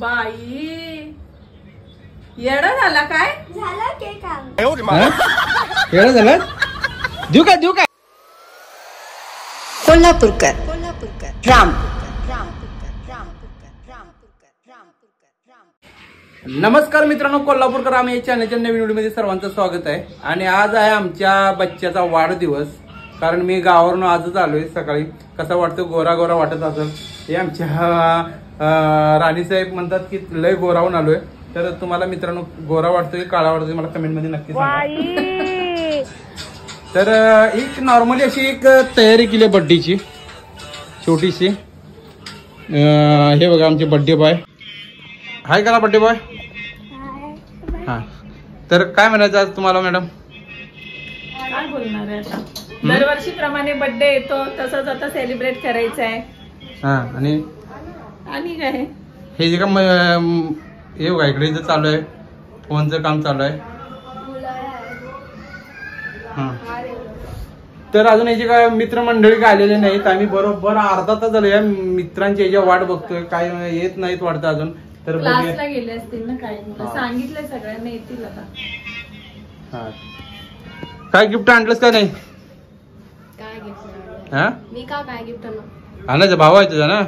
बाई येडा झाला काय झाला के काम येडा झाला देऊ का कोल्हापूरकर राम नमस्कार मित्रांनो, कोल्हापूरकर राम या चॅनलच्या नवीन व्हिडिओमध्ये सर्वांचं स्वागत आहे. आणि आज आहे आमच्या बच्च्याचा वाढदिवस. कारण मी गावावरून आजच आलोय सकाळी. कसा वाटतो? गोरा गोरा वाटत असेल. हे आमच्या राणीसाहेब म्हणतात की लय गोरावून आलोय. तर तुम्हाला मित्रांनो गोरा वाटतोय काळा वाटतोय मला कमेंट मध्ये नक्की सांगा. तर एक नॉर्मली अशी एक तयारी केली बर्थडेची छोटीशी. हे बघा आमचे बर्थडे बॉय. हाय करा बर्थडे बॉय. हा तर काय म्हणायचं आज तुम्हाला मॅडम? काय बोलणार आहे आता? दरवर्षीप्रमाणे बर्थडे येतो तसंच आता सेलिब्रेट करायचं आहे. हा आणि काय हे जे का हे बघा इकडे इथं चालू आहे फोनचं काम चालू आहे. हा तर अजून याचे काय मित्रमंडळी काय आलेले नाहीत. आम्ही बरोबर अर्धा तास झालं या मित्रांची याच्या वाट बघतोय. काय येत नाहीत वाटतं अजून. तर क्लासला गेले असतील ना काय. सांगितलंय सगळ्यांना येतील आता. हा काय गिफ्ट आणलंस का नाही? काय गिफ्ट? हा मी काय गिफ्ट आणायचं भाव आहे तुझा ना.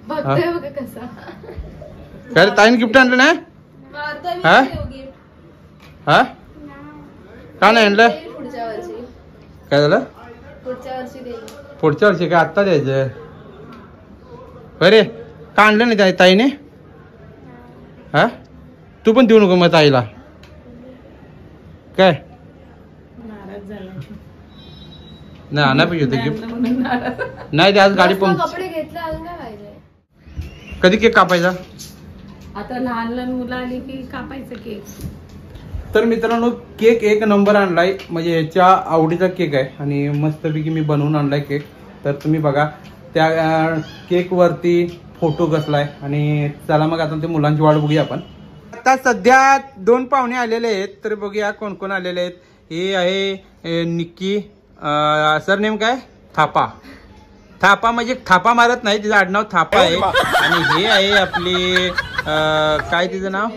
बघतोय बघा कसा. काय रे ताईन गिफ्ट आणलं ना? हा हा का नाही आणलं? पुढच्या वर्षी. काय झालं? पुढच्या वर्षी देईल. पुढच्या वर्षी काय आत्ता द्यायचं? बरे का आणलं नाही ताईने? हा तू पण देऊ नको मग ताईला. काय नाराज झाला नाही आणा पाहिजे होतं गिफ्ट. नाही आज गाडी पण कपडे घेतले अजून काय पाहिजे? कधी केक कापायचा? आता लहान लहान मुलं आली की कापायचं केक. तर मित्रांनो केक एक नंबर आणलाय. म्हणजे ह्याच्या आवडीचा केक आहे आणि मस्तपैकी मी बनवून आणलाय केक. तर तुम्ही बघा त्या केक वरती फोटो कसलाय. आणि चला मग आता ते मुलांची वाट बघूया आपण. आता सध्या 2 पाहुणे आलेले आहेत. तर बघूया कोण कोण आलेले आहेत. हे आहे निक्की. सरनेम काय? थापा म्हणजे थापा मारत नाही, तिचं आडनाव थापा आहे. आणि हे आहे आपली काय तिचं नाव?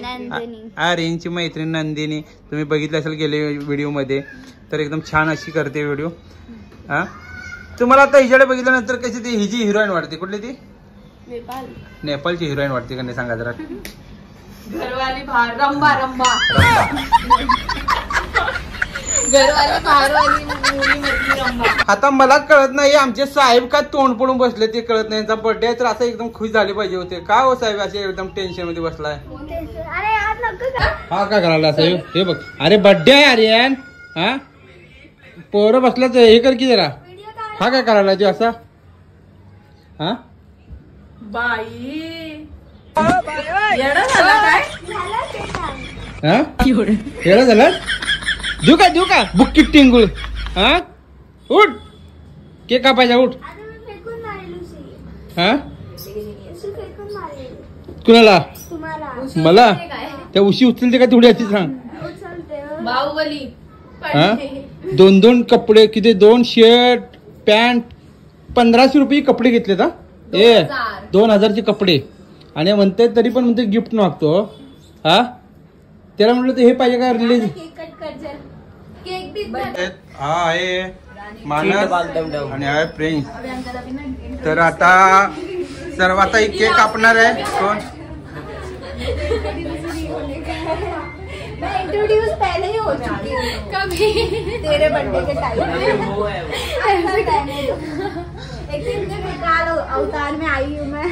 रेंजची मैत्रीण नंदिनी. तुम्ही बघितलं असेल गेले व्हिडिओ मध्ये. तर एकदम छान अशी करते व्हिडिओ. हा तुम्हाला आता हिच्याकडे बघितल्यानंतर कशी ती हिची हिरोईन वाटते? कुठली ती? नेपाळची हिरोईन वाटते का नाही सांगा जरा. घरवाली बाहेर रंबा आता मला कळत नाही आमचे साहेब का तोंड पडून बसले ते कळत नाही. त्यांचा बर्थडे आहे तर असं एकदम खुश झाले पाहिजे होते. का हो साहेब असे एकदम टेन्शन मध्ये बसलाय? हा काय करायला असं? हे बघ अरे बर्थडे आहे आर्यन. हा पोरं बसलाच हे कर की जरा. हा काय करायला ते असा? हा बाई येडा झाला काय हा येडा झाला? देऊ का बुक्की टिंगुळ. हा उठ केक कापायचा उठ. हा कुणाला? मला त्या उशी उचलते का थोडी अशी सांग. बाहुबली. हा 2 कपडे किती? 2 शर्ट पॅन्ट 1500 रुपये कपडे घेतले का? 2000चे कपडे. आणि म्हणते तरी पण म्हणते गिफ्ट मागतो. हा त्याला म्हटलं तर हे पाहिजे का रिलीज. हा आहे मानस आणि आहे प्रिन्स. तर आता सर्व आता एक केक कापणार आहे. कोण? इंट्रोड्यूस पहले ही हो चुकी है कभी तेरे बर्थडे के टाइम एक दिन के काल अवतार में आई हूँ मैं.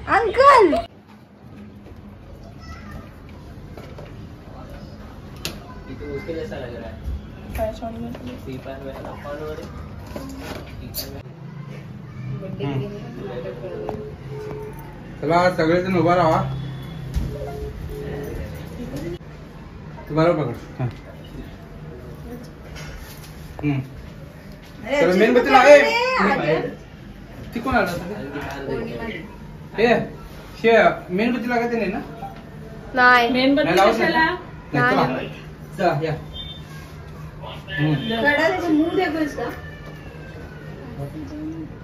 अंकल उसके जैसा लग रहा है. चला सगळेजण उभा राहा. तुम्हाला पकड. चला मेणबत्ती लावा. ती कोण आला? हे मेणबत्ती लागायचं नाही ना? नाही मेणबत्ती कशाला? चला या. मुंह देखो इसका.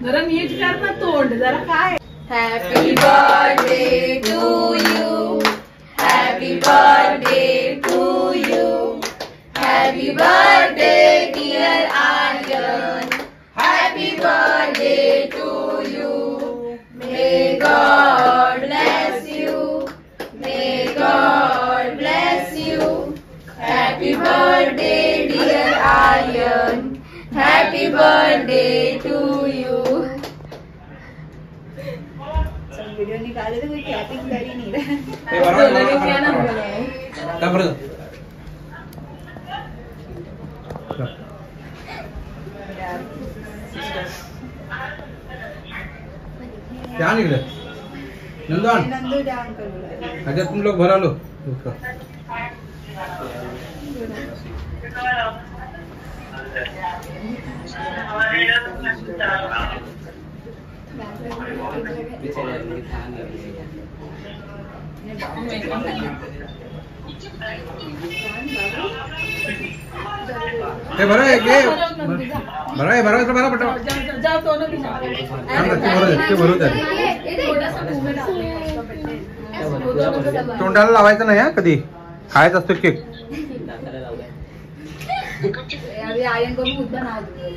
जरा नीट कर ना तोंड जरा. काय Happy birthday to Happy birthday to you. Sub video निकाले तो कोई क्लैपिंग कर ही नहीं रहा. क्या बरं क्या निकले नंदन नंदू जा अंकल. अच्छा तुम लोग भरा लो उसका भरा है के भरा है पटा जाओ दोनों भी जाओ. भरू तोंडाला लावायचं नाही हा कधी खायचं असतो केक. अभी आर्यन को भी खुद बना दूंगी.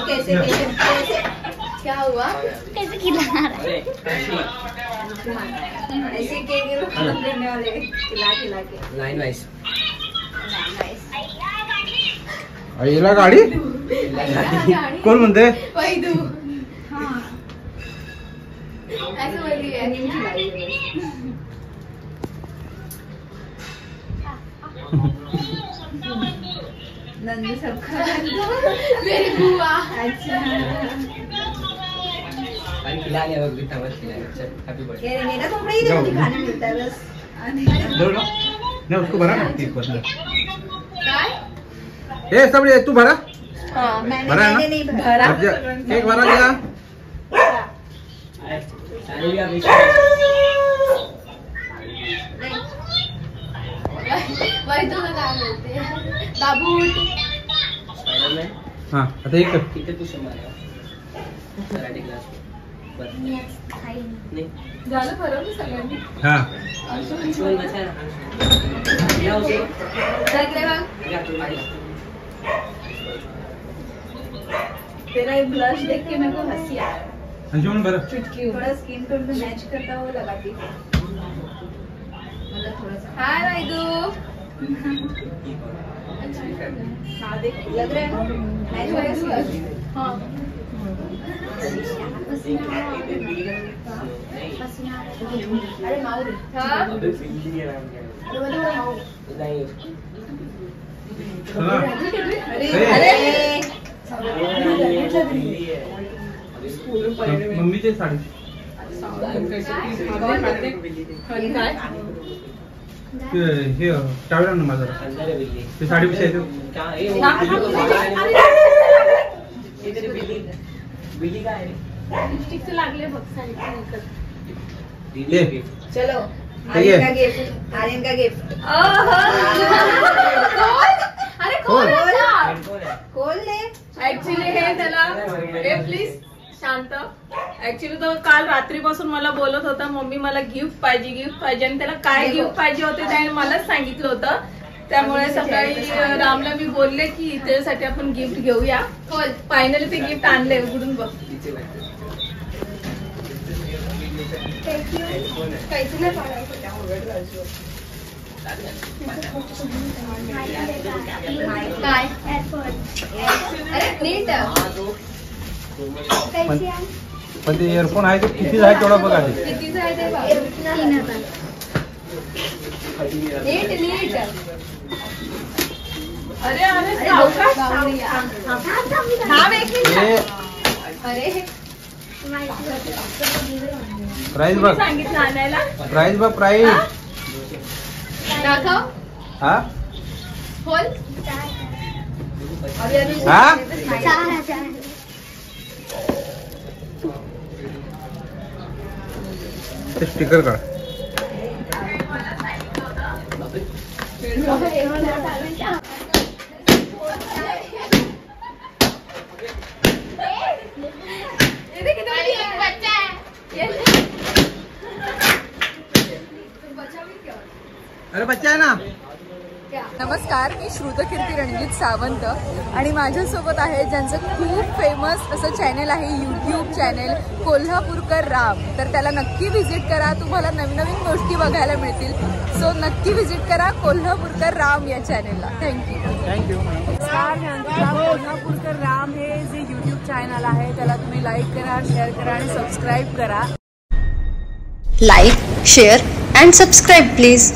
कैसे क्या हुआ? कैसे खिला रहा है? ऐसे केक देने वाले खिला के लाइन वाइज आईला गाडी कोण म्हणते वही तू. हाँ ऐसे बोली है नहीं खिलाई है. नंदू सबका मेरी बुआ. अच्छा खिला लिया वक्त बिता मत खिला. Happy birthday. ये मेरा कपड़ा ही देखो खाने मिलता है बस. नहीं उसको भरा ना केक पर काय? ए सब ये तू भरा हाँ भरा है ना? मैंने नहीं भरा. केक भरा दिया सानी भी आप वही तो लगा लेते हैं बाबू. स्पाइडरमैन हाँ आता एक किती पुश मारा कराटे क्लास बस नाही झालं बरोबर सगळ्यांनी. हाँ अंशुमन बचा या उसे सगळे बघ. या तू मारी तेरा ये ब्लश देख के मेरे को हंसी आ रहा है. अंशुमन भरा थोड़ा स्किन टोन पे मैच करता हुआ लगाती हूँ. मतलब थोड़ा सा. हाय राइडू. हाँ देख लग रहा है ना मैच हो गया. हाँ अरे माऊ रे. हाँ अरे माऊ. नाही अरे मम्मीची साडी हे टावेल ना माझा अंदर है बिल्ली ते साडी पिसायचं क्या ए बिल्ली का है लिपस्टिकचे लागले बघ साईडला. ये चलो ठीक है. आर्यन का गिफ्ट. अरे खोल. खोल ले. ऍक्च्युली हे त्याला हे प्लीज शांत. ऍक्च्युली तो काल रात्रीपासून मला बोलत होता मम्मी मला गिफ्ट पाहिजे आणि त्याला काय गिफ्ट पाहिजे होते त्याने मलाच सांगितलं होतं. त्यामुळे सकाळी रामला मी बोलले की त्याच्यासाठी आपण गिफ्ट घेऊया. फायनली ते गिफ्ट आणलंय उघडून बघ. काय? अरे नीट. पण ते इयरफोन आहे ते किती आहे तेवढा बघा आधी. कितीचं आहे ते बघ. नीट नीट. अरे अरे सावकाश. थांब एक मिनिट. हे अरे प्राइस बघ सांगितलं आणायला. प्राइस बघ प्राइस. दाखव. हा खोल. अभी अभी हा ते स्टिकर काढ. ये देख कितना बढ़िया. अरे बच्चा आहे ना. नमस्कार, मी श्रुतकीर्ती रणजित सावंत आणि माझ्यासोबत आहे ज्यांचं खूप फेमस असं चॅनल आहे, यूट्यूब चॅनल कोल्हापूरकर राम. तर त्याला नक्की व्हिजिट करा, तुम्हाला नवीन नवीन गोष्टी बघायला मिळतील. सो नक्की व्हिजिट करा कोल्हापूरकर राम या चॅनलला. थँक्यू. कोल्हापूरकर राम हे जे यूट्यूब चॅनल आहे त्याला तुम्ही लाईक करा, शेअर करा आणि सबस्क्राईब करा. Like, share and subscribe please.